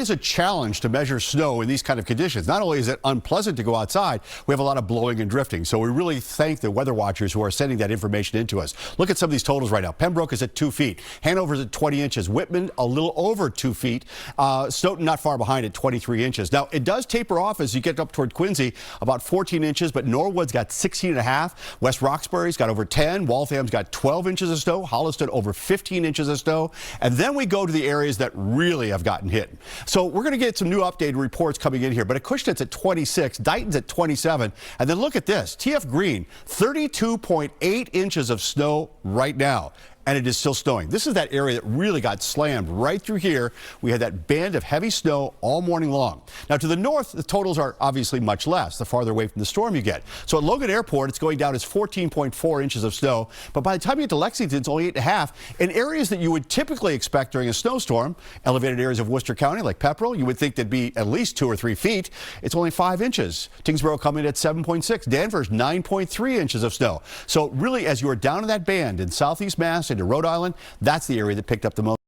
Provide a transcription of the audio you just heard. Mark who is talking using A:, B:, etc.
A: It's a challenge to measure snow in these kind of conditions. Not only is it unpleasant to go outside, we have a lot of blowing and drifting. So we really thank the weather watchers who are sending that information into us. Look at some of these totals right now. Pembroke is at 2 feet. Hanover's at 20 inches. Whitman a little over 2 feet. Stoughton not far behind at 23 inches. Now it does taper off as you get up toward Quincy, about 14 inches, but Norwood's got 16 and a half. West Roxbury's got over 10. Waltham's got 12 inches of snow. Holliston over 15 inches of snow. And then we go to the areas that really have gotten hit. So we're going to get some new updated reports coming in here, but Acushnet's at 26, Dighton's at 27, and then look at this, TF Green, 32.8 inches of snow right now. And it is still snowing. This is that area that really got slammed right through here. We had that band of heavy snow all morning long. Now to the north, the totals are obviously much less the farther away from the storm you get. So at Logan Airport, it's going down as 14.4 inches of snow. But by the time you get to Lexington, it's only 8.5. In areas that you would typically expect during a snowstorm, elevated areas of Worcester County like Pepperell, you would think there'd be at least 2 or 3 feet. It's only 5 inches. Tingsboro coming in at 7.6. Danvers 9.3 inches of snow. So really, as you are down in that band in southeast Mass into Rhode Island, that's the area that picked up the most.